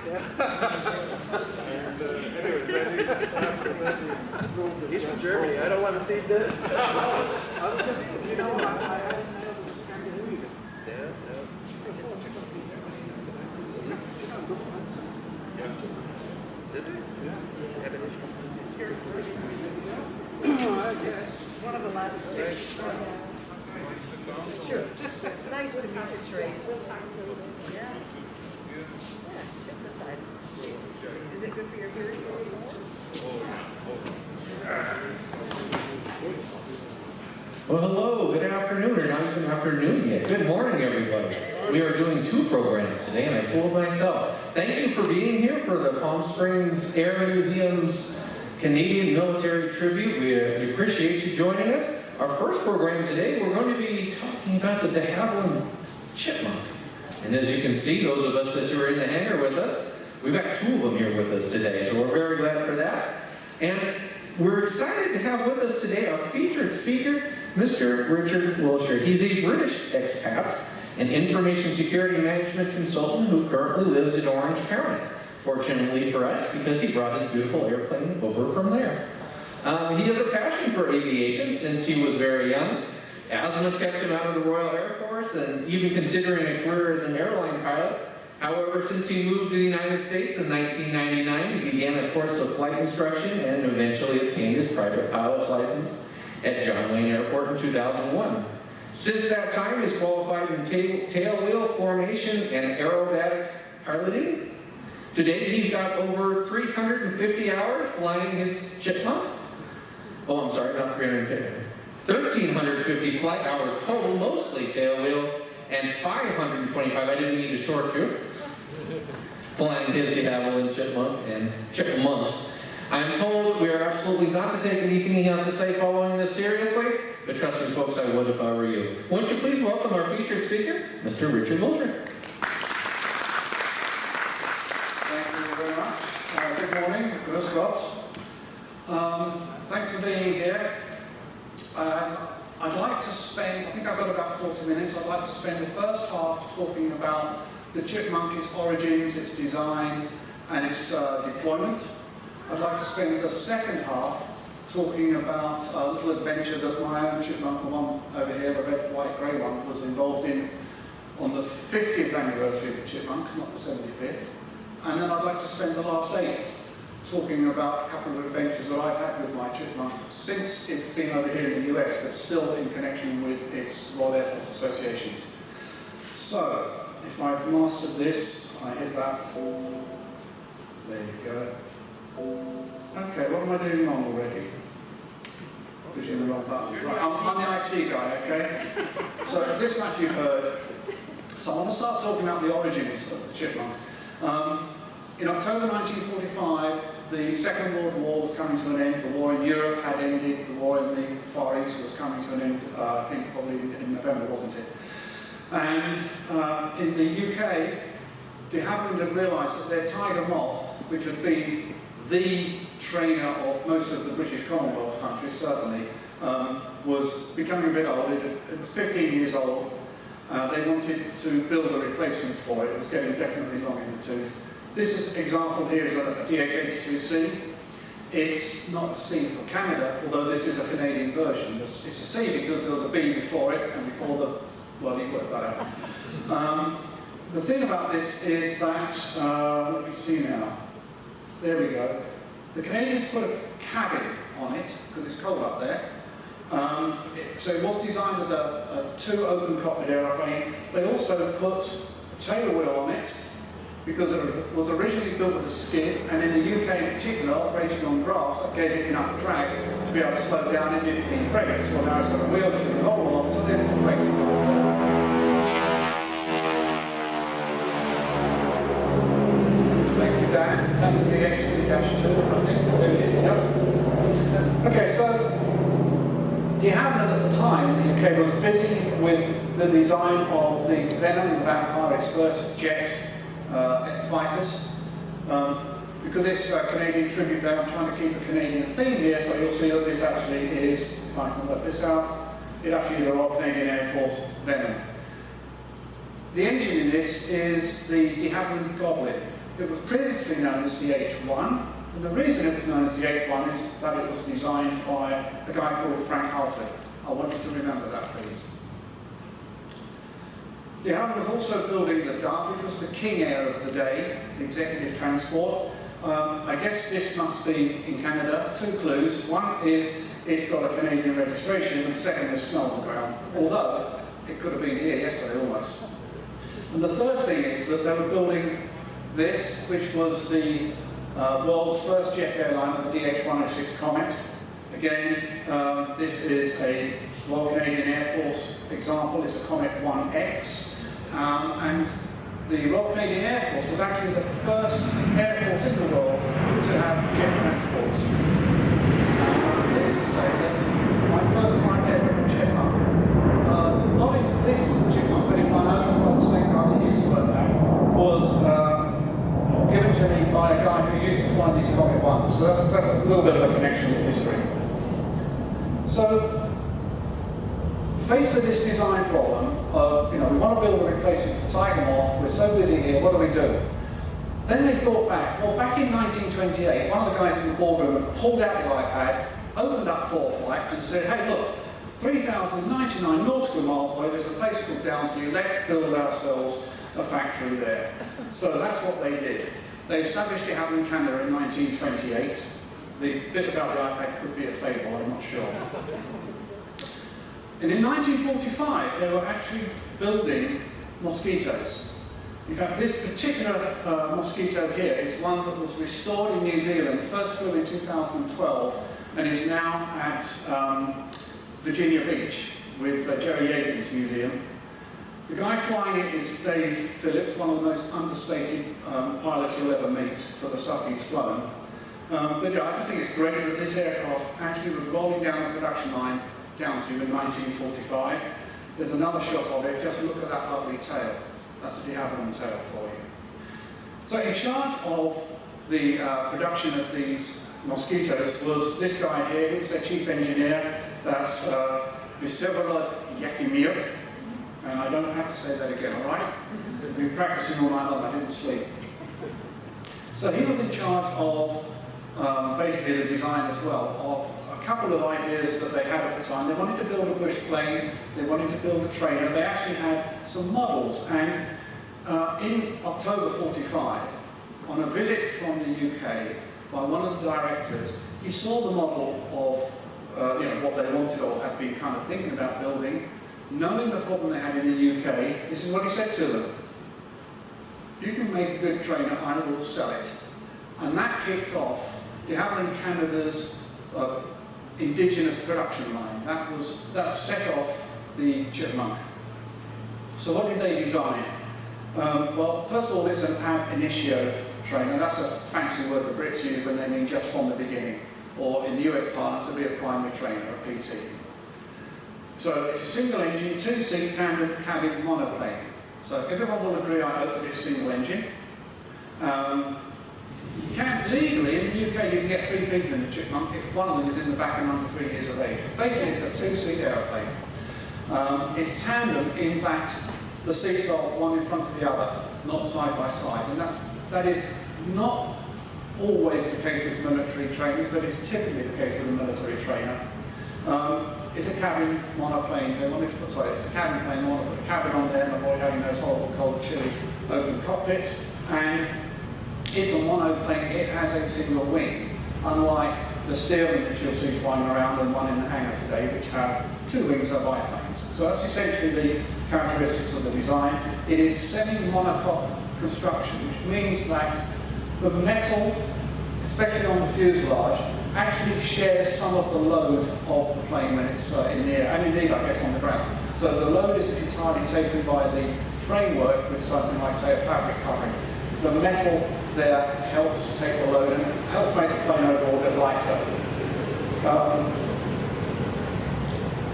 He's from Germany. I don't want to see this. You know, I hadn't know it was Scandinavia. Yeah, Did they? Yeah. Have an issue? I guess. One of the last six. Sure. Nice to meet you, Trace. Yeah. Yeah, sit beside him. Is it good for your hearing also? Well, hello, good afternoon, or not even afternoon yet. Good morning, everybody. We are doing two programs today, and I fooled myself. Thank you for being here for the Palm Springs Air Museum's Canadian Military Tribute. We appreciate you joining us. Our first program today, we're going to be talking about the de Havilland chipmunk. And as you can see, those of us that were in the hangar with us, we've got two of them here with us today, so we're very glad for that. And we're excited to have with us today our featured speaker, Mr. Richard Wilshire. He's a British expat, an information security management consultant who currently lives in Orange County. Fortunately for us, because he brought his beautiful airplane over from there. He has a passion for aviation since he was very young. Asthma kept him out of the Royal Air Force and even considering a career as an airline pilot. However, since he moved to the United States in 1999, he began a course of flight instruction and eventually obtained his private pilot's license at John Wayne Airport in 2001. Since that time, he's qualified in tail wheel formation and aerobatic piloting. Today, he's got over 350 hours flying his chipmunk. Oh, I'm sorry, not 350. 1,350 flight hours total, mostly tail wheel, and 525, I didn't mean to short you, flying his de Havilland chipmunk and chipmunks. I'm told we are absolutely not to take anything he has to say following this seriously, but trust me, folks, I would if I were you. Won't you please welcome our featured speaker, Mr. Richard Wilshire. Thank you very much. Good morning, Chris Scott. Thanks for being here. I'd like to spend, I think I've got about 40 minutes, I'd like to spend the first half talking about the chipmunk, its origins, its design, and its deployment. I'd like to spend the second half talking about a little adventure that my own chipmunk, the one over here, the red, white, grey one, was involved in on the 50th anniversary of the chipmunk, not the 75th. And then I'd like to spend the last eighth talking about a couple of adventures that I've had with my chipmunk since it's been over here in the US, but still in connection with its Royal Air Force associations. So, if I've mastered this, I hit that. There you go. Okay, what am I doing wrong already? Pushing the wrong button. Right, I'm the IT guy, okay? So, this much you've heard. So I want to start talking about the origins of the chipmunk. In October 1945, the Second World War was coming to an end. The war in Europe had ended. The war in the Far East was coming to an end, I think probably in November, wasn't it? And in the UK, de Havilland had realised that their Tiger Moth, which had been the trainer of most of the British Commonwealth countries, certainly, was becoming a bit old. It was 15 years old. They wanted to build a replacement for it. It was getting definitely long in the tooth. This example here is a DH-82C. It's not a C for Canada, although this is a Canadian version. It's a C because there was a B before it, and before the... well, you've worked that out. The thing about this is that... let me see now. There we go. The Canadians put a cabin on it, because it's cold up there. So it was designed as a two open cockpit aeroplane. They also put a tail wheel on it, because it was originally built with a skid, and in the UK in particular, operating on grass, that gave it enough drag to be able to slow down and didn't need brakes. Well, now it's got a wheel to roll along, so they didn't put brakes on it. Thank you, Dan. That's the HC-2, I think. There it is, yep. Okay, so de Havilland at the time in the UK was busy with the design of the Venom, the Vampire, its first jet fighters. Because it's a Canadian tribute band, I'm trying to keep a Canadian theme here, so you'll see that this actually is, if I can let this out, it actually is a Royal Canadian Air Force Venom. The engine in this is the de Havilland Goblin. It was previously known as the H1, and the reason it was known as the H1 is that it was designed by a guy called Frank Halfley. I want you to remember that, please. De Havilland was also building the Dove, which was the king air of the day, the executive transport. I guess this must be in Canada. Two clues. One is it's got a Canadian registration, and second is snow on the ground, although it could have been here yesterday almost. And the third thing is that they were building this, which was the world's first jet airliner, the DH-106 Comet. Again, this is a Royal Canadian Air Force example. It's a Comet 1X. And the Royal Canadian Air Force was actually the first air force in the world to have jet transports. I'm pleased to say that my first flight ever in Chipmunk, not in this Chipmunk, but in my own, by the same guy that used to work there, was given to me by a guy who used to fly these Comet 1s. So that's a little bit of a connection with history. So, faced with this design problem of, we want to build a replacement for Tiger Moth, we're so busy here, what do we do? Then they thought back, well, back in 1928, one of the guys in the boardroom pulled out his iPad, opened up ForeFlight and said, hey, look, 3,099 nautical miles away, there's a place called Downsview, let's build ourselves a factory there. So that's what they did. They established de Havilland in Canada in 1928. The bit about the iPad could be a fable, I'm not sure. And in 1945, they were actually building mosquitoes. In fact, this particular mosquito here is one that was restored in New Zealand, first flew in 2012, and is now at Virginia Beach with Jerry Yeaton's museum. The guy flying it is Dave Phillips, one of the most understated pilots you'll ever meet for the stuff he's flown. But yeah, I just think it's great that this aircraft actually was rolling down the production line down to in 1945. There's another shot of it, just look at that lovely tail. That's the de Havilland tail for you. So in charge of the production of these mosquitoes was this guy here, who's their chief engineer, that's Visevara Yakimiuk. And I don't have to say that again, all right? I've been practicing all night long, I didn't sleep. So he was in charge of basically the design as well, of a couple of ideas that they had at the time. They wanted to build a bush plane, they wanted to build a trainer, they actually had some models. And in October 45, on a visit from the UK by one of the directors, he saw the model of what they wanted or had been kind of thinking about building. Knowing the problem they had in the UK, this is what he said to them: you can make a good trainer, I will sell it. And that kicked off de Havilland Canada's indigenous production line. That set off the Chipmunk. So what did they design? Well, first of all, it's an ab initio trainer. That's a fancy word the Brits use when they mean just from the beginning, or in the US parlance, to be a primary trainer, a PT. So it's a single engine, 2-seat tandem cabin monoplane. So everyone will agree, I hope, that it's single engine. You can legally, in the UK, you can get 3 people in the Chipmunk if one of them is in the back and under 3 years of age. But basically, it's a 2-seat aeroplane. It's tandem in that the seats are one in front of the other, not side by side. And that is not always the case with military trainers, but it's typically the case with a military trainer. It's a cabin monoplane. They wanted to put, it's a cabin plane. They want to put a cabin on there and avoid having those horrible, cold, chilly, open cockpits. And it's a monoplane. It has a single wing, unlike the Stearman that you'll see flying around and one in the hangar today, which have 2 wings of biplanes. So that's essentially the characteristics of the design. It is semi-monocoque construction, which means that the metal, especially on the fuselage, actually shares some of the load of the plane when it's in the air, and indeed, I guess, on the ground. So the load is entirely taken by the framework with something like, say, a fabric covering. The metal there helps take the load and helps make the plane overall a bit lighter.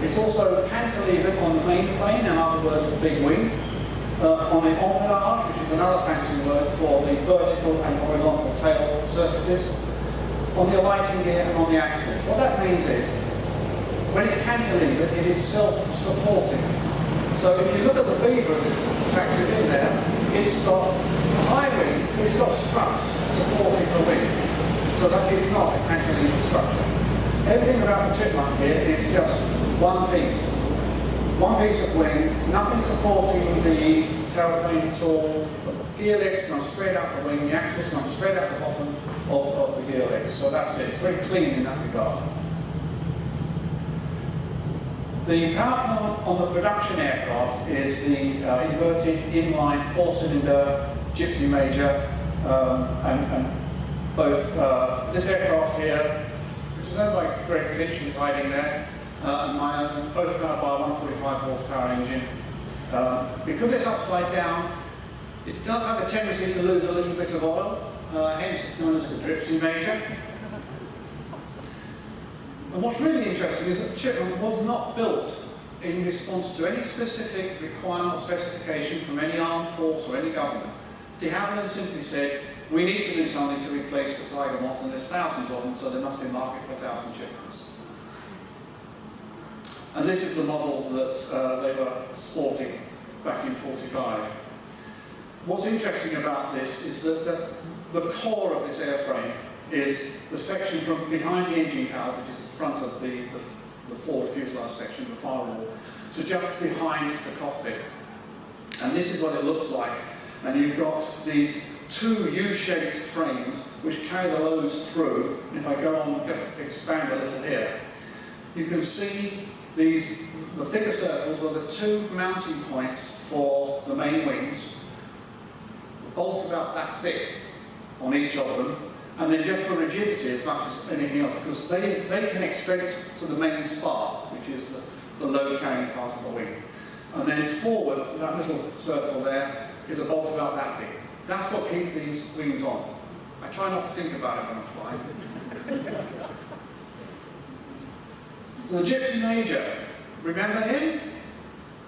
It's also cantilevered on the main plane, in other words, the big wing. On the empennage, which is another fancy word for the vertical and horizontal tail surfaces, on the alighting gear and on the axles. What that means is, when it's cantilevered, it is self-supporting. So if you look at the Beaver taxis in there, it's got The high wing, it's got struts supporting the wing, so that is not a cantilever structure. Everything about the Chipmunk here is just one piece of wing, nothing supporting the tailplane at all. The gear legs come straight out the wing, the axles come straight out the bottom of the gear legs, so that's it. It's very clean in that regard. The power plant on the production aircraft is the inverted inline four-cylinder Gypsy Major, and both this aircraft here, which is owned by Greg Finch, who's hiding there, and my own, both powered by a 145 horsepower engine. Because it's upside down, it does have a tendency to lose a little bit of oil, hence it's known as the Gypsy Major. And what's really interesting is that the Chipmunk was not built in response to any specific requirement or specification from any armed force or any government. De Havilland simply said, we need to do something to replace the Tiger Moth, and there's thousands of them, so there must be a market for 1,000 Chipmunks. And this is the model that they were sporting back in '45. What's interesting about this is that the core of this airframe is the section from behind the engine cowls, which is the front of the forward fuselage section, the firewall, to just behind the cockpit. And this is what it looks like. And you've got these two U-shaped frames which carry the loads through. And if I go on and just expand a little here, you can see the thicker circles are the two mounting points for the main wings. The bolts about that thick on each of them. And then just for rigidity as much as anything else, because they can extend to the main spar, which is the load-carrying part of the wing. And then forward, that little circle there, is a bolt about that big. That's what keeps these wings on. I try not to think about it when I'm flying. So the Gypsy Major, remember him?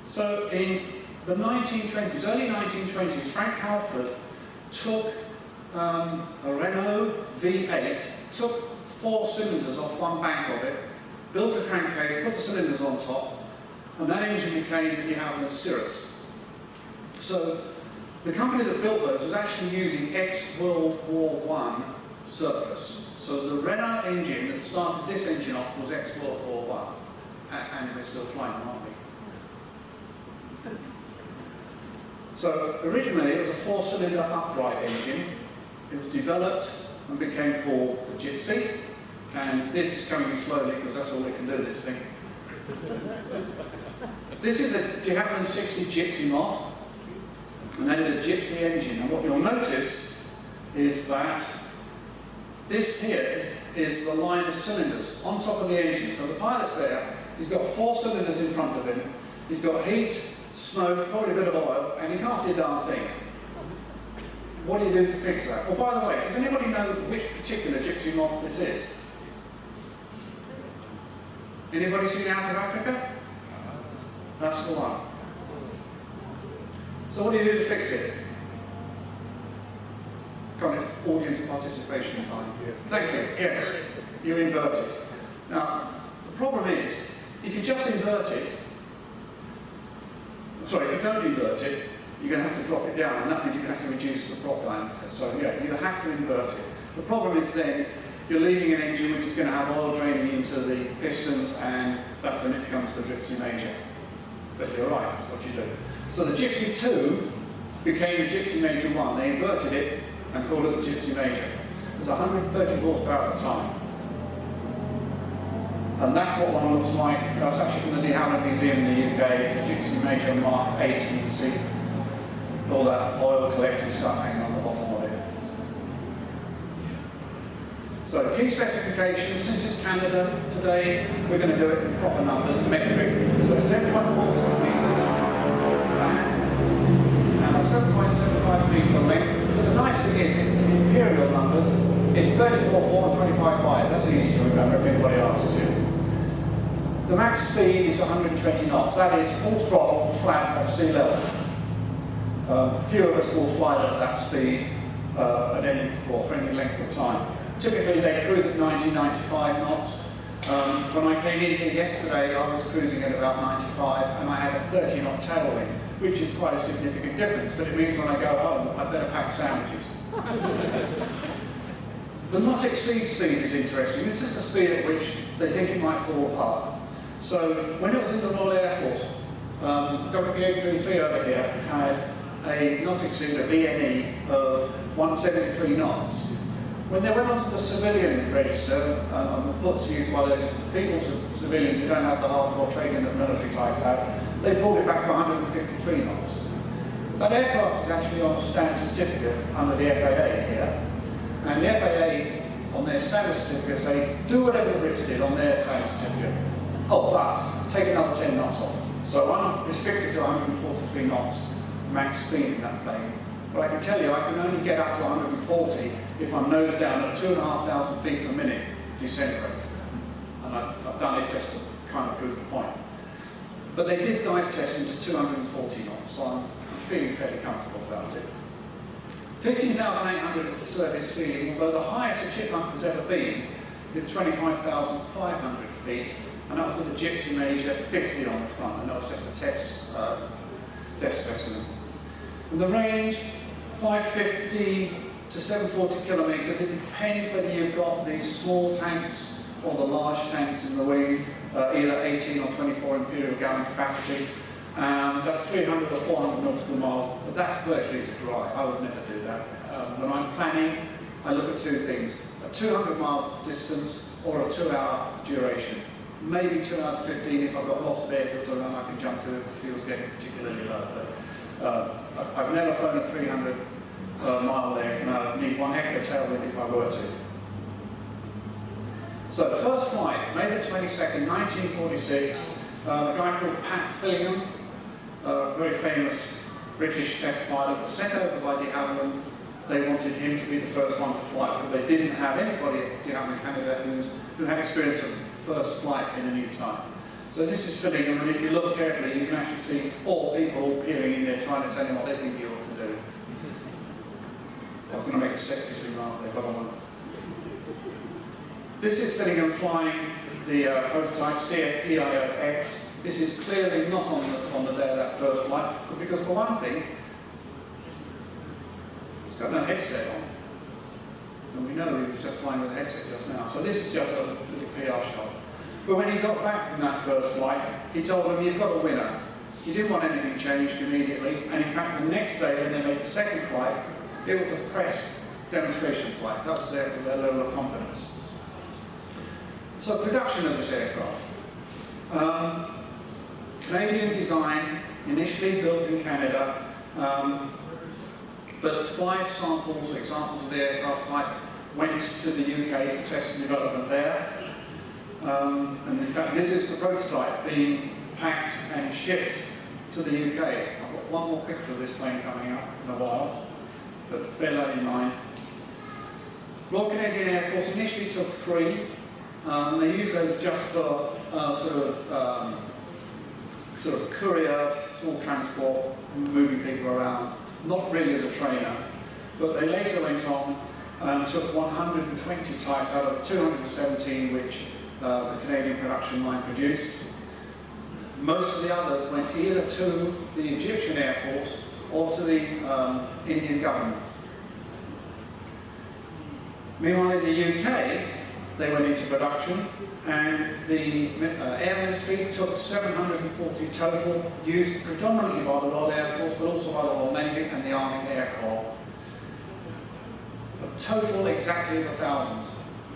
So in the 1920s, early 1920s, Frank Halford took a Renault V8, took 4 cylinders off one bank of it, built a crankcase, put the cylinders on top, and that engine became the de Havilland Cirrus. So the company that built those was actually using ex-World War I surplus. So the Renault engine that started this engine off was ex-World War I, and we're still flying, aren't we? So originally it was a 4-cylinder upright engine. It was developed and became called the Gypsy, and this is coming in slowly because that's all we can do, this thing. This is a de Havilland 60 Gypsy Moth, and that is a Gypsy engine. And what you'll notice is that this here is the line of cylinders on top of the engine. So the pilot's there, he's got 4 cylinders in front of him, he's got heat, smoke, probably a bit of oil, and he can't see a darn thing. What do you do to fix that? Oh, by the way, does anybody know which particular Gypsy Moth this is? Anybody seen Out of Africa? That's the one. So what do you do to fix it? Come on, it's audience participation time. Thank you. Yes, you invert it. Now, the problem is, if you just invert it, sorry, if you don't invert it, you're going to have to drop it down, and that means you're going to have to reduce the prop diameter. So yeah, you have to invert it. The problem is then you're leaving an engine which is going to have oil draining into the pistons, and that's when it becomes the Gypsy Major. But you're right, that's what you do. So the Gypsy 2 became the Gypsy Major 1. They inverted it and called it the Gypsy Major. It was 130 horsepower at the time. And that's what one looks like. That's actually from the de Havilland Museum in the UK. It's a Gypsy Major Mark 8. You can see all that oil collecting stuff hanging on the bottom of it. So key specifications, since it's Canada today, we're going to do it in proper numbers, metric. So it's 10.46 metres span and a 7.75 metre length. But the nice thing is, in imperial numbers, it's 34.4 and 25.5. That's easy to remember if anybody asks you. The max speed is 120 knots. That is full throttle, flat at sea level. Few of us will fly at that speed at any for any length of time. Typically they cruise at 90, 95 knots. When I came in here yesterday, I was cruising at about 95, and I had a 30-knot tailwind. which is quite a significant difference, but it means when I go home, I better pack sandwiches. The not exceed speed is interesting. This is the speed at which they think it might fall apart. So when it was in the Royal Air Force, WPA-33 over here had a not exceed, a VNE of 173 knots. When they went onto the civilian register, put to use by those feeble civilians who don't have the hardcore training that military types have, they pulled it back to 153 knots. That aircraft is actually on a standard certificate under the FAA here, and the FAA on their standard certificate say, do whatever the Brits did on their standard certificate. Oh, but take another 10 knots off. So I'm restricted to 143 knots max speed in that plane. But I can tell you, I can only get up to 140 if I'm nose down at 2,500 feet per minute descent rate. And I've done it just to kind of prove the point. But they did dive test into 240 knots, so I'm feeling fairly comfortable about it. 15,800 is the service ceiling, although the highest a Chipmunk has ever been is 25,500 feet, and that was with the Gypsy Major 50 on the front, and that was just a test specimen. And the range, 550 to 740 kilometres. It depends whether you've got the small tanks or the large tanks in the wing, either 18 or 24 imperial gallon capacity. That's 300 or 400 nautical miles, but that's virtually to dry. I would never do that. When I'm planning, I look at two things: a 200-mile distance or a 2-hour duration. Maybe 2 hours 15 if I've got lots of airfields around I can jump to if the field's getting particularly low. But I've never flown a 300 mile leg, and I'd need one heck of a tailwind if I were to. So the first flight, May the 22nd, 1946, a guy called Pat Fillingham, a very famous British test pilot, was sent over by de Havilland. They wanted him to be the first one to fly because they didn't have anybody at de Havilland Canada who had experience of first flight in a new type. So this is Fillingham, and if you look carefully, you can actually see 4 people peering in there trying to tell him what they think he ought to do. I was going to make a sexist remark there, but I won't. This is Fillingham flying the prototype CF-EIO-X. This is clearly not on the day of that first flight, because for one thing, it's got no headset on. And we know he was just flying with a headset just now. So this is just a little PR shot. But when he got back from that first flight, he told them, you've got a winner. He didn't want anything changed immediately. And in fact, the next day when they made the second flight, it was a press demonstration flight. That was their level of confidence. So production of this aircraft. Canadian design, initially built in Canada, but 5 samples, examples of the aircraft type, went to the UK for test and development there. And in fact, this is the prototype being packed and shipped to the UK. I've got one more picture of this plane coming up in a while, but bear that in mind. Royal Canadian Air Force initially took 3. They used those just for sort of courier, small transport, moving people around, not really as a trainer. But they later went on and took 120 types out of 217 which the Canadian production line produced. Most of the others went either to the Egyptian Air Force or to the Indian government. Meanwhile, in the UK, they went into production, and the Air Ministry took 740 total, used predominantly by the Royal Air Force, but also by the Royal Navy and the Army Air Corps. A total exactly of 1,000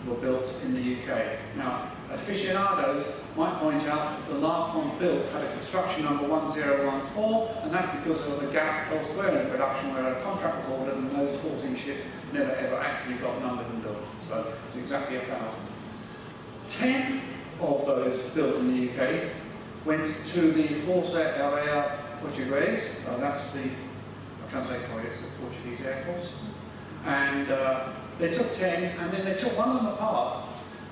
were built in the UK. Now, aficionados might point out that the last one built had a construction number 1014, and that's because there was a gap elsewhere in production where a contract was ordered and those 14 ships never ever actually got numbered and built. So it's exactly 1,000. 10 of those built in the UK went to the Força Aérea Portuguesa. That's the, I'll translate for you, it's the Portuguese Air Force. And they took 10, and then they took one of them apart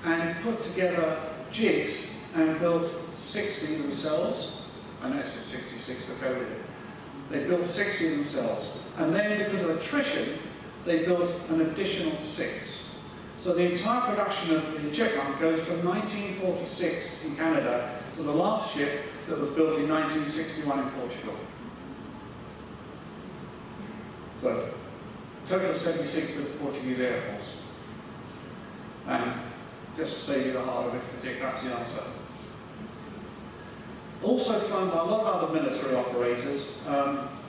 and put together jigs and built 60 themselves. I know it's just 66, but go with it. They built 60 themselves. And then, because of attrition, they built an additional 6. So the entire production of the Chipmunk goes from 1946 in Canada to the last ship that was built in 1961 in Portugal. So, total of 76 with the Portuguese Air Force. And just to save you the hard arithmetic, that's the answer. Also flown by a lot of other military operators.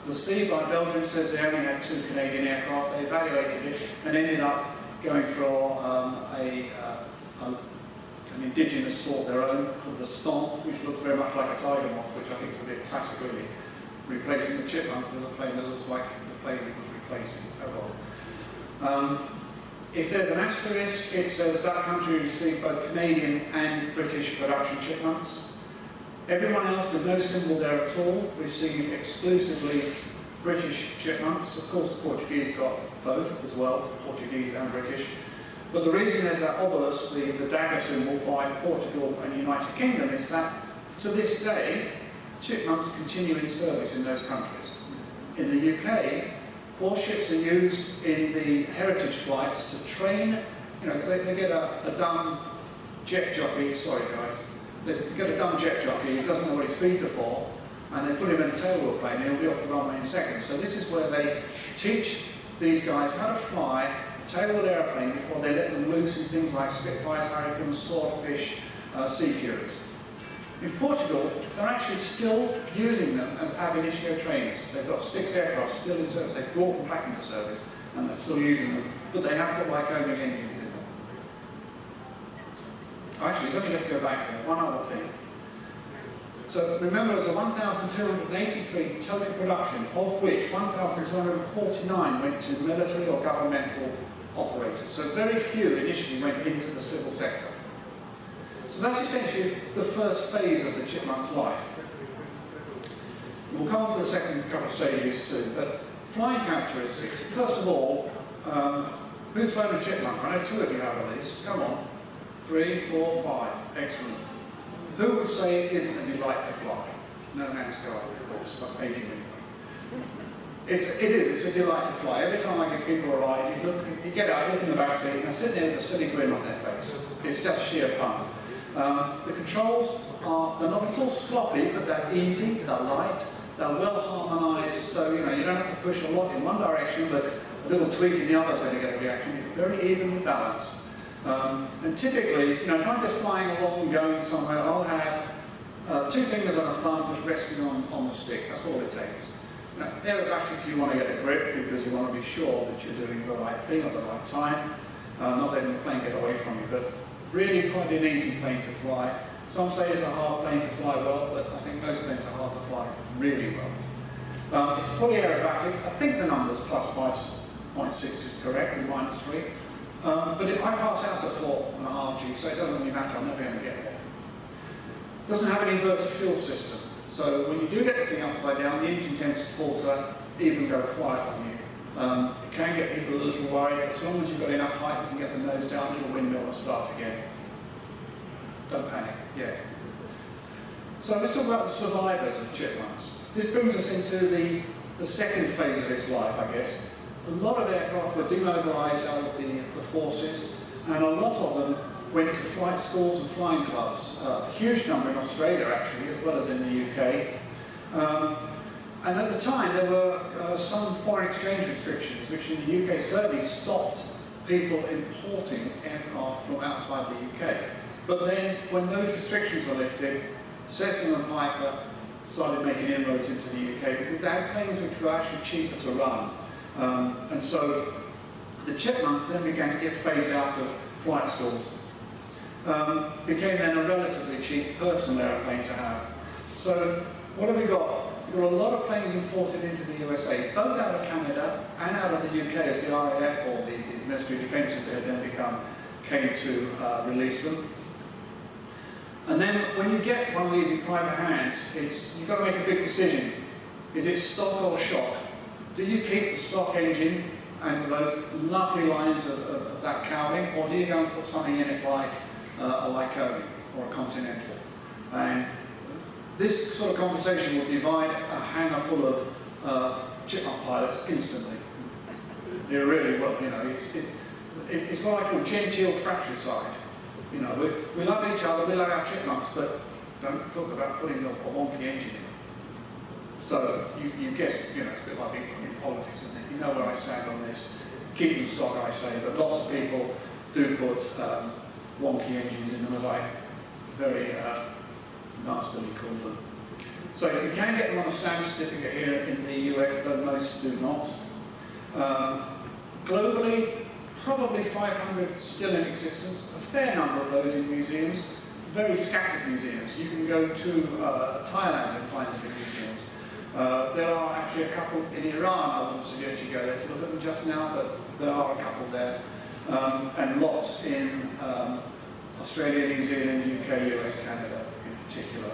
The C by Belgium says they only had 2 Canadian aircraft. They evaluated it and ended up going for an indigenous sort of their own called the Stomp, which looks very much like a tiger moth, which I think is a bit classic really, replacing the chipmunk with a plane that looks like the plane it was replacing. Oh well. If there's an asterisk, it says that country received both Canadian and British production chipmunks. Everyone else with no symbol there at all received exclusively British chipmunks. Of course, the Portuguese got both as well, Portuguese and British. But the reason there's that obelisk, the dagger symbol by Portugal and United Kingdom, is that to this day, chipmunks continue in service in those countries. In the UK, 4 ships are used in the heritage flights to train, they get a dumb jet jockey, sorry guys, they get a dumb jet jockey who doesn't know what his feet are for, and they put him in a tailwheel plane and he'll be off the runway in seconds. So this is where they teach these guys how to fly a tailwheel airplane before they let them loose in things like Spitfires, Hurricanes, Swordfish, Sea Furies. In Portugal, they're actually still using them as ab initio trainers. They've got 6 aircraft still in service. They've brought them back into service and they're still using them, but they have got Lycoming engines in them. Actually, let me just go back there. One other thing. So remember, it was a 1,283 total production, of which 1,249 went to military or governmental operators. So very few initially went into the civil sector. So that's essentially the first phase of the chipmunk's life. We'll come on to the second couple of stages soon, but flying characteristics. First of all, who's flown a chipmunk? I know 2 of you have at least. Come on. 3, 4, 5. Excellent. Who would say it isn't a delight to fly? No hands go up, of course, but aging anyway. It is, it's a delight to fly. Every time I give people a ride, you get out, look in the back seat, and they're sitting there with a silly grin on their face. It's just sheer fun. The controls they're not at all sloppy, but they're easy, they're light, they're well harmonised, so you don't have to push a lot in one direction, but a little tweak in the other is going to get a reaction. It's very evenly balanced. And typically, if I'm just flying along, going somewhere, I'll have 2 fingers and a thumb just resting on the stick. That's all it takes. Aerobatics, you want to get a grip because you want to be sure that you're doing the right thing at the right time, not letting the plane get away from you. But really quite an easy plane to fly. Some say it's a hard plane to fly well, but I think most planes are hard to fly really well. It's fully aerobatic. I think the numbers plus 5.6 is correct and minus 3. But I pass out at 4.5 G, so it doesn't really matter, I'm never going to get there. It doesn't have an inverted fuel system, so when you do get the thing upside down, the engine tends to falter, even go quiet on you. It can get people a little worried, but as long as you've got enough height, you can get the nose down, little windmill and start again. Don't panic, yeah. So let's talk about the survivors of chipmunks. This brings us into the second phase of its life, I guess. A lot of aircraft were demobilised out of the forces, and a lot of them went to flight schools and flying clubs. A huge number in Australia, actually, as well as in the UK. And at the time, there were some foreign exchange restrictions, which in the UK certainly stopped people importing aircraft from outside the UK. But then, when those restrictions were lifted, Cessna and Piper started making inroads into the UK because they had planes which were actually cheaper to run. And so the chipmunks then began to get phased out of flight schools. Became then a relatively cheap personal aeroplane to have. So what have we got? We've got a lot of planes imported into the USA, both out of Canada and out of the UK as the RAF, or the Ministry of Defence as it had then came to release them. And then when you get one of these in private hands, you've got to make a big decision. Is it stock or shock? Do you keep the stock engine and those lovely lines of that cowling, or do you go and put something in it like a Lycoming or a Continental? And this sort of conversation will divide a hangar full of chipmunk pilots instantly. You really will, it's what I call genteel fratricide. We love each other, we love our chipmunks, but don't talk about putting a wonky engine in. So you guess, you know, it's a bit like in politics, isn't it? You know where I stand on this. Keep in stock, I say, but lots of people do put wonky engines in them, as I very nastily call them. So you can get them on a stamp certificate here in the US, though most do not. Globally, probably 500 still in existence, a fair number of those in museums, very scattered museums. You can go to Thailand and find them in museums. There are actually a couple in Iran. I wouldn't suggest you go there to look at them just now, but there are a couple there. And lots in Australia, New Zealand, UK, US, Canada in particular.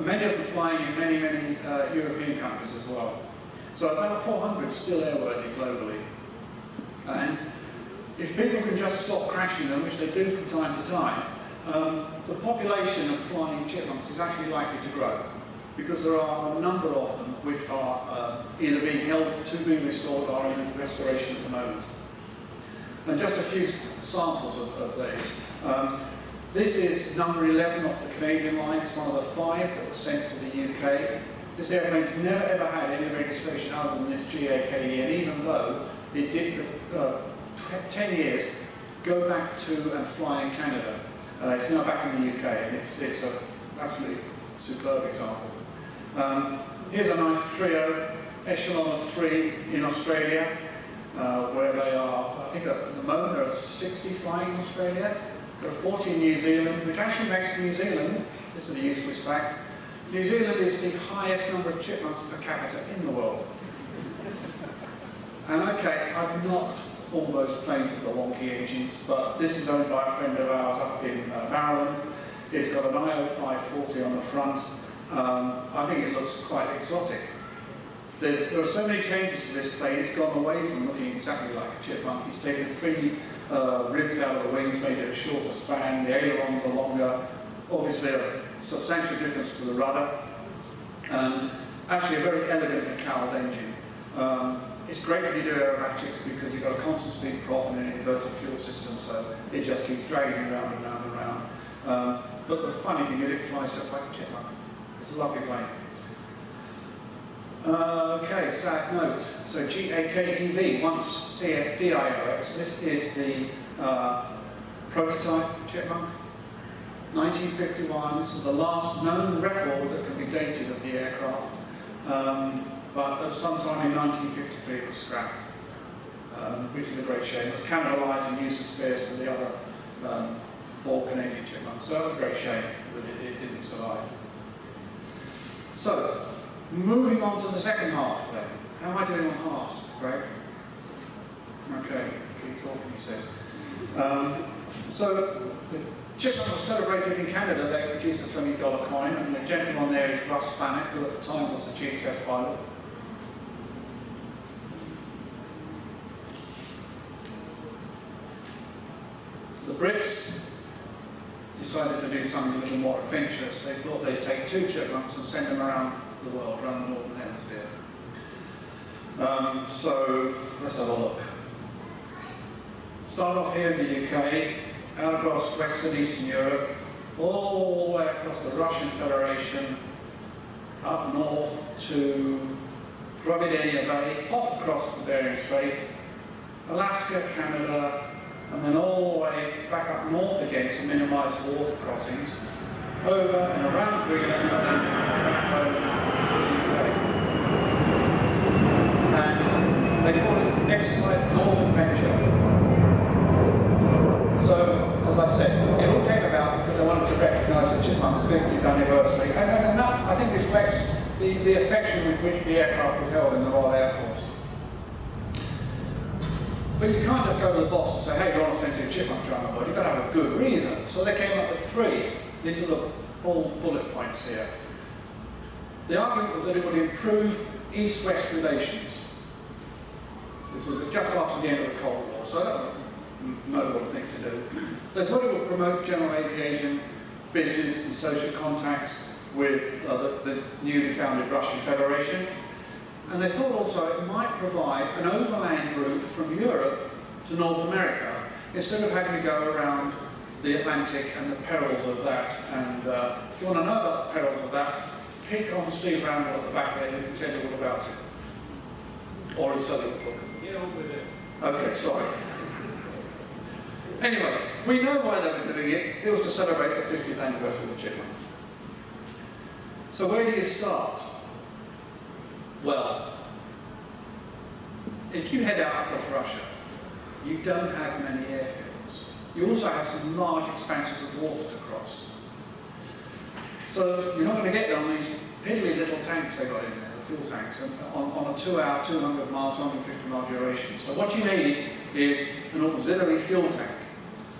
Many of them flying in many, many European countries as well. So about 400 still airworthy globally. And if people can just stop crashing them, which they do from time to time, the population of flying chipmunks is actually likely to grow, because there are a number of them which are either being held to be restored or in restoration at the moment. And just a few samples of these. This is number 11 off the Canadian line. It's one of the 5 that was sent to the UK. This airplane's never ever had any registration other than this GAKE, and even though it did for 10 years go back to and fly in Canada. It's now back in the UK, and it's an absolutely superb example. Here's a nice trio, echelon of 3 in Australia, where they are, I think at the moment there are 60 flying in Australia. There are 40 in New Zealand, which actually makes New Zealand, this is a useless fact, New Zealand is the highest number of chipmunks per capita in the world. And okay, I've knocked all those planes with the wonky engines, but this is owned by a friend of ours up in Maryland. It's got an IO 540 on the front. I think it looks quite exotic. There are so many changes to this plane. It's gone away from looking exactly like a chipmunk. It's taken 3 ribs out of the wings, made it a shorter span. The ailerons are longer. Obviously a substantial difference to the rudder. And actually a very elegant and cowled engine. It's great when you do aerobatics because you've got a constant speed prop and an inverted fuel system, so it just keeps dragging around and round and round. But the funny thing is it flies just like a chipmunk. It's a lovely plane. Okay, sad note. So GAKEV, once CFDIOX, this is the prototype chipmunk. 1951, this is the last known record that can be dated of the aircraft. But sometime in 1953 it was scrapped, which is a great shame. It was cannibalised and used as spares for the other 4 Canadian chipmunks. So that was a great shame that it didn't survive. So, moving on to the second half then. How am I doing on halves, Greg? Okay, keep talking, he says. So, the chipmunk was celebrated in Canada. They produced a $20 coin, and the gentleman there is Russ Bannock, who at the time was the chief test pilot. The Brits decided to do something a little more adventurous. They thought they'd take 2 chipmunks and send them around the world, around the Northern Hemisphere. So let's have a look. Start off here in the UK, out across Western Eastern Europe, all the way across the Russian Federation, up north to Providenia Bay, hop across the Bering Strait, Alaska, Canada, and then all the way back up north again to minimise water crossings, over and around Greenland and then back home to the UK. And they call it Exercise Northern Venture. So, as I've said, it all came about because I wanted to recognise the chipmunk's 50th anniversary, and that, I think, reflects the affection with which the aircraft was held in the Royal Air Force. But you can't just go to the boss and say, hey, do you want to send 2 chipmunks around the world? You've got to have a good reason. So they came up with 3. These are the bold bullet points here. The argument was that it would improve East-West relations. This was just after the end of the Cold War, so that was a noble thing to do. They thought it would promote general aviation, business and social contacts with the newly founded Russian Federation. And they thought also it might provide an overland route from Europe to North America instead of having to go around the Atlantic and the perils of that. And if you want to know about the perils of that, pick on Steve Randall at the back there who can tell you all about it. Or his other book. Get over there. Okay, sorry. Anyway, we know why they were doing it. It was to celebrate the 50th anniversary of the Chipmunk. So where do you start? Well, if you head out across Russia, you don't have many airfields. You also have some large expanses of water to cross. So you're not going to get there on these piddly little tanks they got in there, the fuel tanks, on a 2-hour, 200-mile, 250-mile duration. So what you need is an auxiliary fuel tank,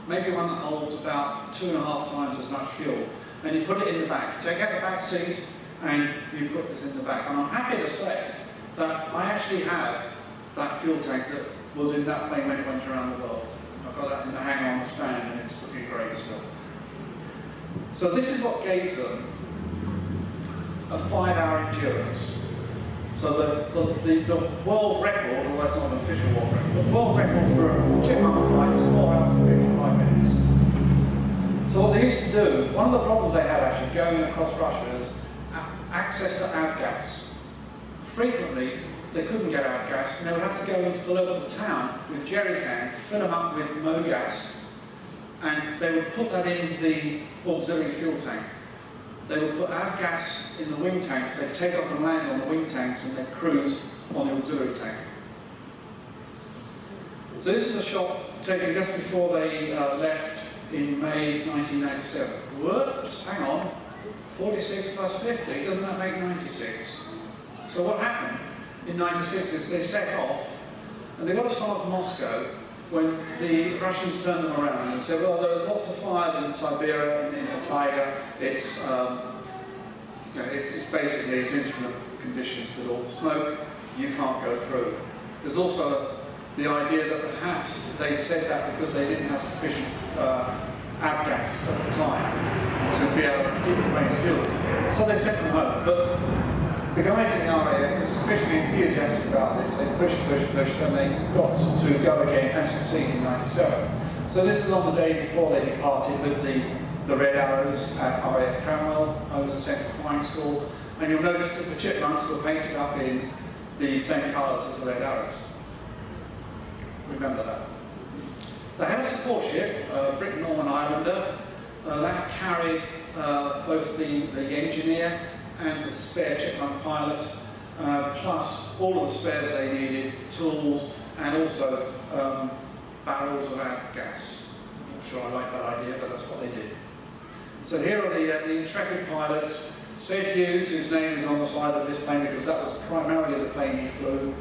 maybe one that holds about 2.5 times as much fuel, and you put it in the back. Take out the back seat and you put this in the back. And I'm happy to say that I actually have that fuel tank that was in that plane when it went around the world. I've got that in the hangar on the stand and it's looking great still. So this is what gave them a 5-hour endurance. So the world record, although that's not an official world record, but the world record for a Chipmunk flight was 4 hours and 55 minutes. So what they used to do, one of the problems they had actually going across Russia is access to avgas. Frequently, they couldn't get avgas and they would have to go into the local town with jerry cans to fill them up with MoGas, and they would put that in the auxiliary fuel tank. They would put avgas in the wing tanks, they'd take off and land on the wing tanks and they'd cruise on the auxiliary tank. So this is a shot taken just before they left in May 1997. Whoops, hang on, 46 plus 50, doesn't that make 96? So what happened in 96 is they set off and they got as far as Moscow when the Russians turned them around and said, well, there are lots of fires in Siberia and in the taiga. It's, it's basically it's instrument conditions with all the smoke. You can't go through. There's also the idea that perhaps they said that because they didn't have sufficient avgas at the time to be able to keep the planes fueled. So they sent them home. But the guys in the RAF were sufficiently enthusiastic about this. They pushed, and they got to go again and succeed in 97. So this is on the day before they departed with the Red Arrows at RAF Cranwell over the Central Flying School. And you'll notice that the Chipmunks were painted up in the same colours as the Red Arrows. Remember that. They had a support ship, Britten Norman Islander, that carried both the engineer and the spare Chipmunk pilot, plus all of the spares they needed, tools, and also barrels of avgas. I'm not sure I like that idea, but that's what they did. So here are the intrepid pilots. Sid Hughes, whose name is on the side of this plane because that was primarily the plane he flew.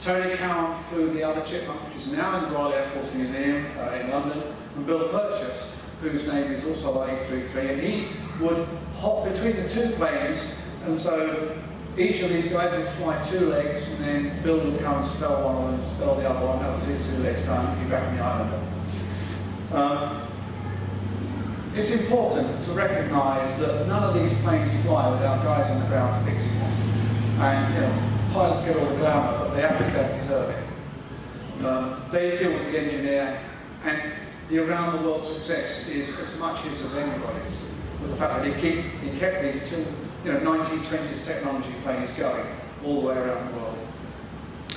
Tony Cowan flew the other Chipmunk, which is now in the Royal Air Force Museum in London, and Bill Purchase, whose name is also A33, and he would hop between the two planes, and so each of these guys would fly 2 legs, and then Bill would come and spell one of them and spell the other one. That was his 2 legs done, he'd be back in the Islander. It's important to recognise that none of these planes fly without guys on the ground fixing them. And pilots get all the glamour, but they actually don't deserve it. Dave Gill was the engineer, and the around-the-world success is as much his as anybody's. For the fact that he kept these two, 1920s technology planes going all the way around the world.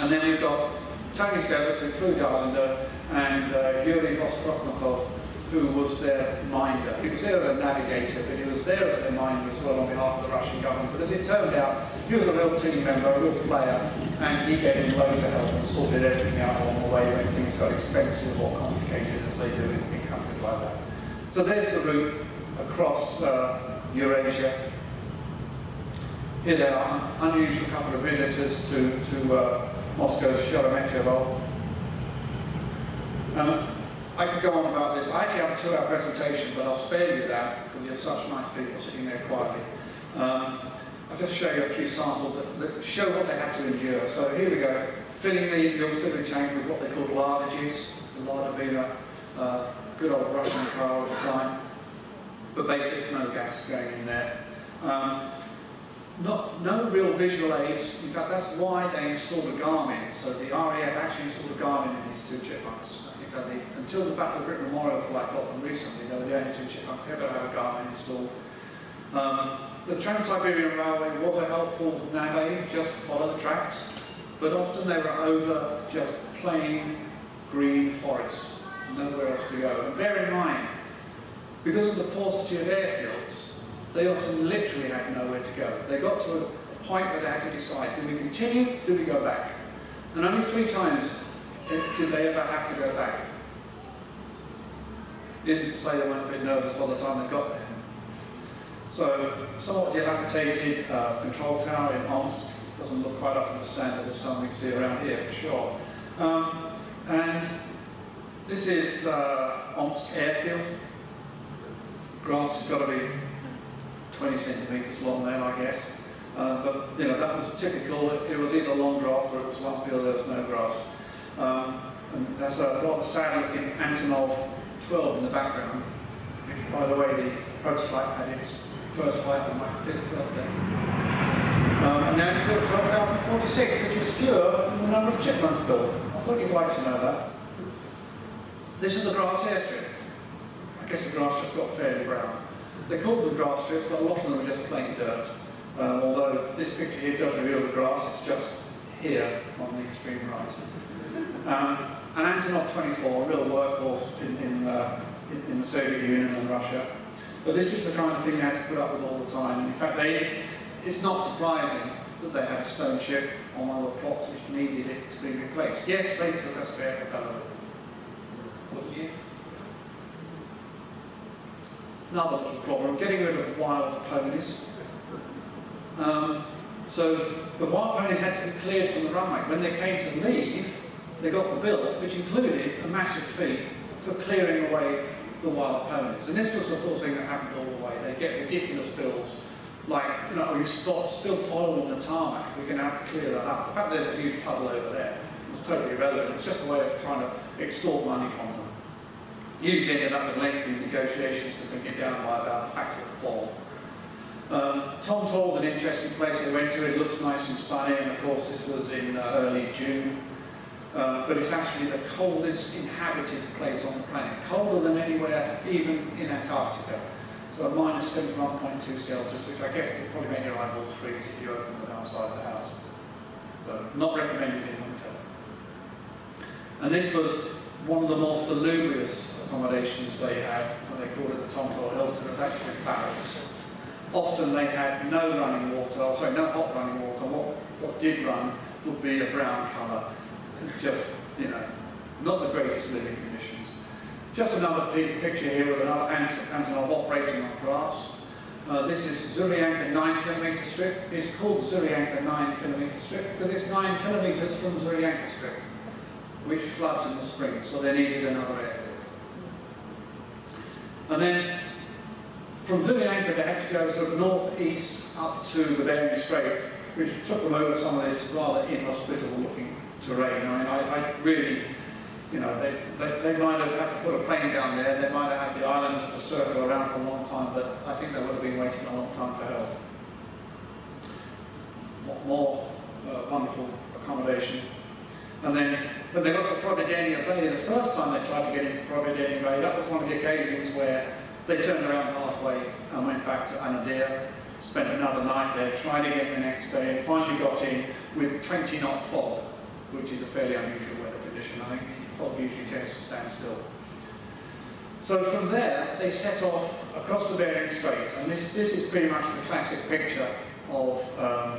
And then we've got Tony Severs, who flew the Islander, and Yuri Vostochnikov, who was their minder. He was there as a navigator, but he was there as their minder as well on behalf of the Russian government. But as it turned out, he was a real team member, a real player, and he gave him loads of help and sorted everything out along the way when things got expensive or complicated, as they do in countries like that. So there's the route across Eurasia. Here they are, an unusual couple of visitors to Moscow's Sheremetyevo. I could go on about this. I actually have a 2-hour presentation, but I'll spare you that because you're such nice people sitting there quietly. I'll just show you a few samples that show what they had to endure. So here we go, filling the auxiliary tank with what they called lardages. The Lada being a good old Russian car of the time, but basically there's no gas going in there. No real visual aids. In fact, that's why they installed a Garmin. So the RAF actually installed a Garmin in these 2 Chipmunks. I think that until the Battle of Britain Memorial flight got them recently, they were the only 2 Chipmunks ever to have a Garmin installed. The Trans-Siberian Railway was a helpful nav aid, just follow the tracks, but often they were over just plain green forests, nowhere else to go. And bear in mind, because of the paucity of airfields, they often literally had nowhere to go. They got to a point where they had to decide, do we continue, do we go back? And only 3 times did they ever have to go back. Isn't to say they weren't a bit nervous by the time they got there. So, somewhat dilapidated control tower in Omsk. Doesn't look quite up to the standard of some we'd see around here for sure. And this is Omsk airfield. Grass has got to be 20 centimetres long there, I guess. But you know, that was typical. It was either long grass or it was lumpy or there was no grass. And there's a rather sad-looking Antonov 12 in the background, which, by the way, the prototype had its first flight on my 5th birthday. And they only built 12,046, which is fewer than the number of chipmunks built. I thought you'd like to know that. This is the grass airstrip. I guess the grass just got fairly brown. They called them grass strips, but a lot of them are just plain dirt. Although this picture here does reveal the grass, it's just here on the extreme right. An Antonov 24, a real workhorse in the Soviet Union and Russia. But this is the kind of thing they had to put up with all the time. In fact, it's not surprising that they had a stone ship on one of the plots which needed it to be replaced. Yes, they took a spare propeller with them. Wouldn't you? Another little problem, getting rid of wild ponies. So the wild ponies had to be cleared from the runway. When they came to leave, they got the bill, which included a massive fee for clearing away the wild ponies. And this was the sort of thing that happened all the way. They get ridiculous bills, like, you know, you spilled oil on the tarmac, we're going to have to clear that up. In fact, there's a huge puddle over there. It was totally irrelevant. It's just a way of trying to extort money from them. Usually ended up with lengthy negotiations to bring it down by about a factor of 4. Tom Toll's an interesting place they went to. It looks nice and sunny, and of course this was in early June. But it's actually the coldest inhabited place on the planet, colder than anywhere, even in Antarctica. So minus 71.2 Celsius, which I guess would probably make your eyeballs freeze if you open them outside the house. So not recommended in winter. And this was one of the more salubrious accommodations they had, when they called it the Tom Toll Hilton. It was actually its barracks. Often they had no running water, no hot running water. What did run would be a brown colour. Just, you know, not the greatest living conditions. Just another picture here with another Antonov operating on grass. This is Zurianka 9km strip. It's called Zurianka 9km strip because it's 9 kilometres from Zurianka strip, which floods in the spring, so they needed another airfield. And then from Zurianka they had to go sort of northeast up to the Bering Strait, which took them over some of this rather inhospitable looking terrain. I mean, I really, you know, they might have had to put a plane down there, they might have had the island to circle around for a long time, but I think they would have been waiting a long time for help. More wonderful accommodation. And then when they got to Providenia Bay, the first time they tried to get into Providenia Bay, that was one of the occasions where they turned around halfway and went back to Anadyr, spent another night there, tried again the next day, and finally got in with 20-knot fog, which is a fairly unusual weather condition. I think fog usually tends to stand still. So from there, they set off across the Bering Strait, and this is pretty much the classic picture of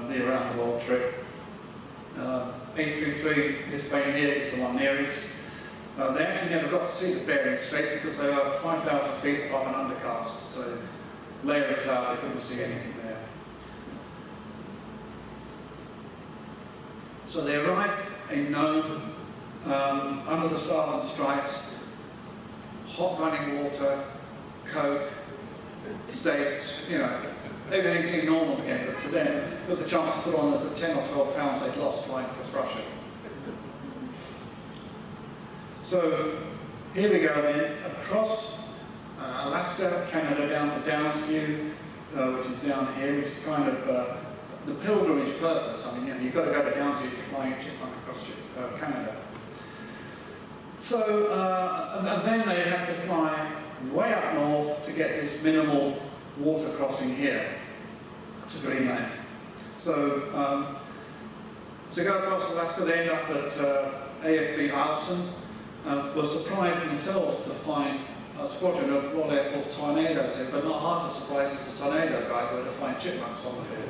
the around the world trip. 833, this plane here is the one nearest. They actually never got to see the Bering Strait because they were 5,000 feet above an undercast, so layer of cloud, they couldn't see anything there. So they arrived in Nome, under the stars and stripes, hot running water, coke, steaks, you know, everything seemed normal again, but to them, it was a chance to put on the 10 or 12 pounds they'd lost flying across Russia. So here we go then, across Alaska, Canada, down to Downsview, which is down here, which is kind of the pilgrimage purpose. I mean, you know, you've got to go to Downsview if you're flying a chipmunk across Canada. So, and then they had to fly way up north to get this minimal water crossing here. to Greenland. So to go across Alaska, they end up at AFB Eielson. Were surprised themselves to find a squadron of Royal Air Force Tornadoes, but not half as surprised as the Tornado guys were to find chipmunks on the field.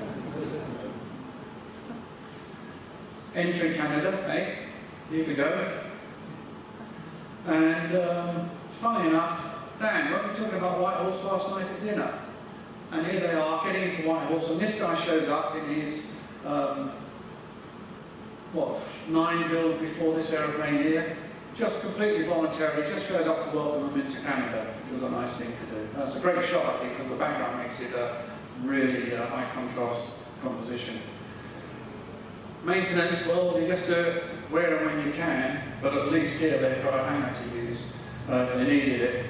Entering Canada, eh? Here we go. And funny enough, Dan, weren't we talking about Whitehorse last night at dinner? And here they are getting to Whitehorse, and this guy shows up in his, 9 build before this aeroplane here. Just completely voluntarily, just shows up to welcome them into Canada, which was a nice thing to do. It's a great shot, I think, because the background makes it a really high contrast composition. Maintenance, well, you just do it where and when you can, but at least here they've got a hangar to use if they needed it.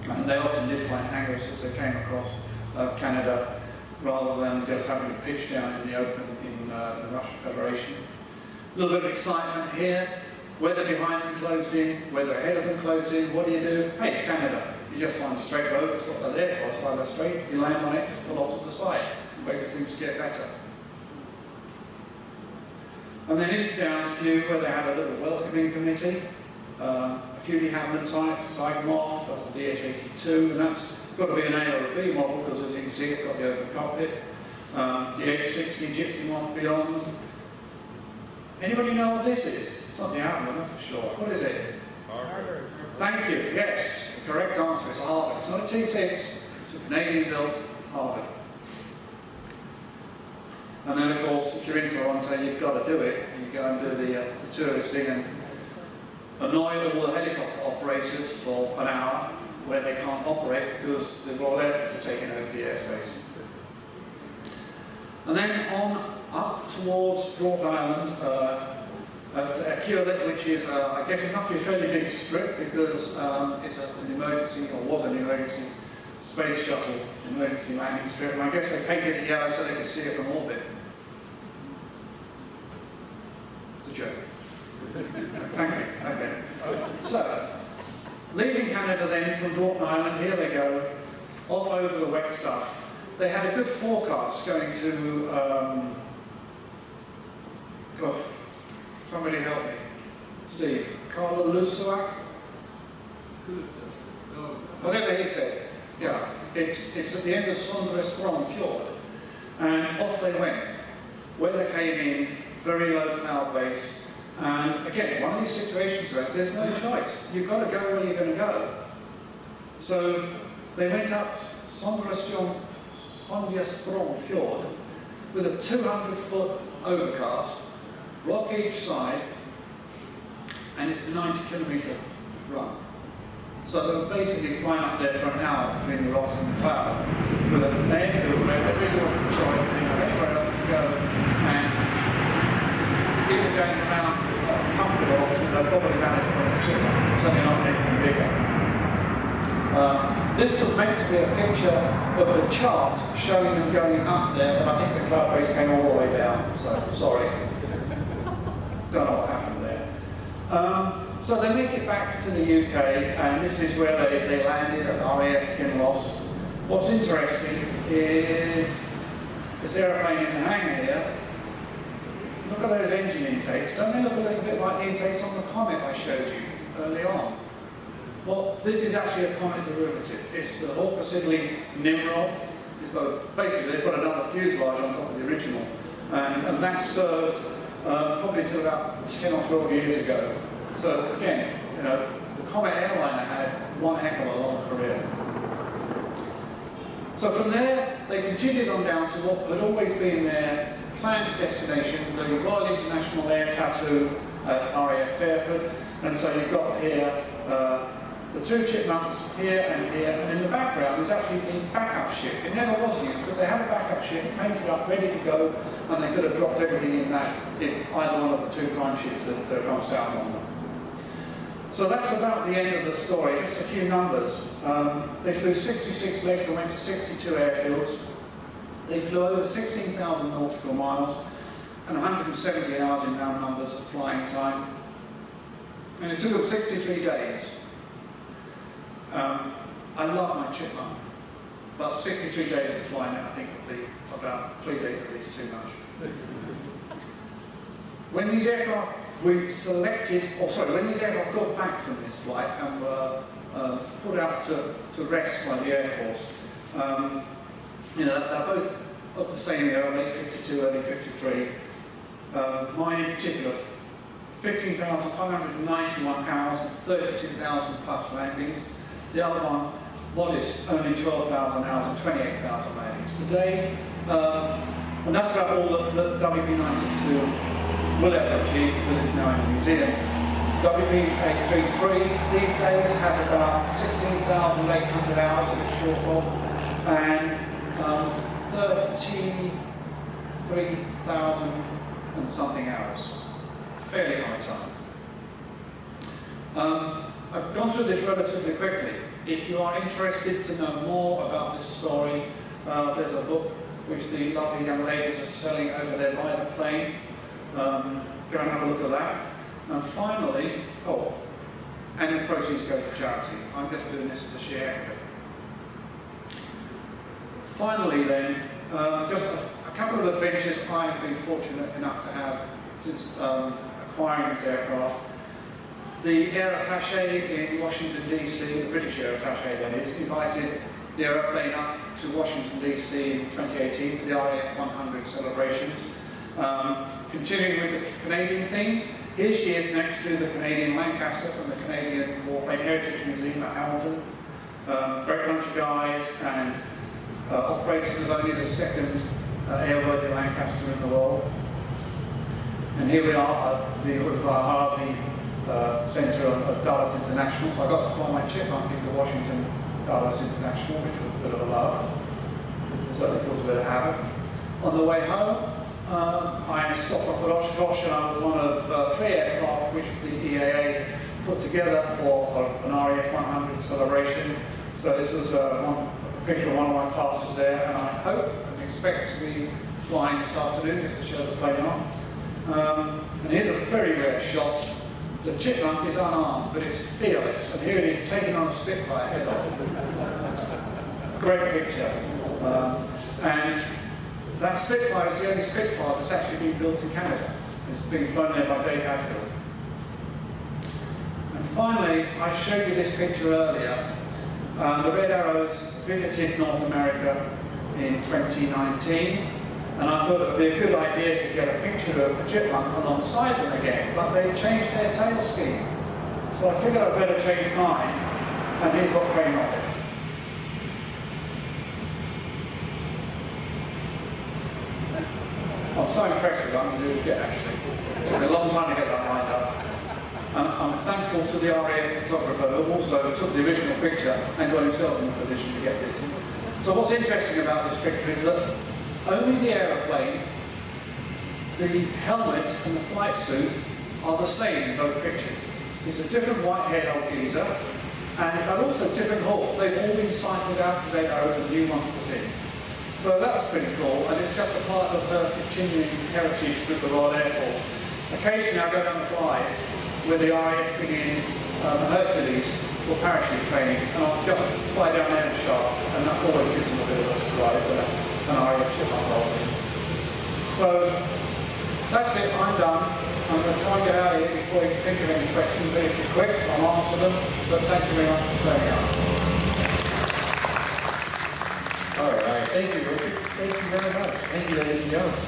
And they often did find hangars as they came across Canada, rather than just having to pitch down in the open in the Russian Federation. A little bit of excitement here. Weather behind them closed in, weather ahead of them closed in. What do? Hey, it's Canada. You just find a straight road, that's what they're there for, it's like they're straight, you land on it, just pull off to the side, wait for things to get better. And then into Downsview, where they had a little welcoming committee, a few de Havilland types, Tiger Moth, that's a DH-82, and that's got to be an A or a B model, because as you can see, it's got the open cockpit. DH-60, Gypsy Moth Beyond. Anybody know what this is? It's not the Havilland, that's for sure. What is it? Harvard. Thank you, yes. The correct answer is Harvard. It's not a T6, it's a Canadian-built Harvard. And then, of course, if you're in Toronto, you've got to do it. You go and do the tourist thing and annoy all the helicopter operators for an hour where they can't operate because the Royal Air Force are taking over the airspace. And then on up towards Broad Island, at Keeler, which is, I guess it must be a fairly big strip because it's an emergency, or was an emergency, space shuttle emergency landing strip. And I guess they painted it yellow so they could see it from orbit. It's a joke. Thank you. Okay. So, leaving Canada then from Dorton Island, here they go, off over the wet stuff. They had a good forecast going to, God, somebody help me. Steve, Carla Lusuak? Whatever he said. Yeah, it's at the end of Sondre Fjord. And off they went. Weather came in, very low cloud base. And again, one of these situations where there's no choice. You've got to go where you're going to go. So they went up Sondre Fjord with a 200-foot overcast, rock each side, and it's a 90-kilometre run. So they were basically flying up there for an hour between the rocks and the cloud with an airfield where there really wasn't a choice, they didn't have anywhere else to go, and people going around was not comfortable, obviously they'll probably manage on a chip, certainly not anything bigger. This was meant to be a picture of the chart showing them going up there, but I think the cloud base came all the way down, so sorry. Don't know what happened there. So they make it back to the UK, and this is where they landed at RAF Kinloss. What's interesting is this aeroplane in the hangar here. Look at those engine intakes. Don't they look a little bit like the intakes on the Comet I showed you early on? Well, this is actually a Comet derivative. It's the Hawker Siddeley Nimrod. It's got, basically, they've got another fuselage on top of the original. And that served probably until about 10 or 12 years ago. So again, you know, the Comet airliner had one heck of a long career. So from there, they continued on down to what had always been their planned destination, the Royal International Air Tattoo at RAF Fairford. And so you've got here the two Chipmunks here, and in the background is actually the backup ship. It never was used, but they had a backup ship painted up, ready to go, and they could have dropped everything in that if either one of the two prime ships had gone south on them. So that's about the end of the story. Just a few numbers. They flew 66 legs and went to 62 airfields. They flew over 16,000 nautical miles and 170 hours in round numbers of flying time. And it took them 63 days. I love my Chipmunk. but 63 days of flying it, I think, would be about 3 days at least too much. When these aircraft when these aircraft got back from this flight and were put out to rest by the Air Force, they're both of the same era, late 52, early 53. Mine in particular, 15,591 hours and 32,000 plus landings. The other one, modest, only 12,000 hours and 28,000 landings. Today, and that's about all that WP962 will ever achieve because it's now in a museum. WP833 these days has about 16,800 hours, a bit short of, and 33,000 and something hours. Fairly high time. I've gone through this relatively quickly. If you are interested to know more about this story, there's a book which the lovely young ladies are selling over there by the plane. Go and have a look at that. And finally, and the proceeds go to charity. I'm just doing this as a share of it. Finally then, just a couple of adventures I have been fortunate enough to have since acquiring this aircraft. The Air Attaché in Washington DC, the British Air Attaché that is, invited the aeroplane up to Washington DC in 2018 for the RAF 100 celebrations. Continuing with the Canadian theme, here she is next to the Canadian Lancaster from the Canadian Warplane Heritage Museum at Hamilton. Great bunch of guys and operators of only the second airworthy Lancaster in the world. And here we are at the Udvar-Hazy Centre at Dulles International. So I got to fly my Chipmunk into Washington Dulles International, which was a bit of a laugh. It certainly caused a bit of havoc. On the way home, I stopped off at Oshkosh, and I was one of 3 aircraft which the EAA put together for an RAF 100 celebration. So this was a picture of one of my passes there, and I hope and expect to be flying this afternoon just to show the plane off. And here's a very rare shot. The Chipmunk is unarmed, but it's fearless, and here it is taking on a Spitfire head-on. Great picture. And that Spitfire is the only Spitfire that's actually been built in Canada. It's been flown there by Dave Hadfield. And finally, I showed you this picture earlier. The Red Arrows visited North America in 2019, and I thought it would be a good idea to get a picture of the Chipmunk alongside them again, but they changed their tail scheme. So I figured I'd better change mine, and here's what came of it. I'm so impressed with it, I'm going to do it again actually. It took me a long time to get that lined up. And I'm thankful to the RAF photographer who also took the original picture and got himself in a position to get this. So what's interesting about this picture is that only the aeroplane, the helmet and the flight suit are the same in both pictures. It's a different white-haired old geezer, and they're also different hulls. They've all been cycled out of Red Arrows and new ones put in. So that was pretty cool, and it's just a part of her continuing heritage with the Royal Air Force. Occasionally I go down the Blythe with the RAF bring in Hercules for parachute training, and I'll just fly down there in sharp, and that always gives them a bit of a surprise when an RAF Chipmunk rolls in. So that's it, I'm done. I'm going to try and get out of here before you think of any questions, but if you're quick, I'll answer them. But thank you very much for turning up. All right, thank you, Richard. Thank you very much. Thank you, ladies and gentlemen.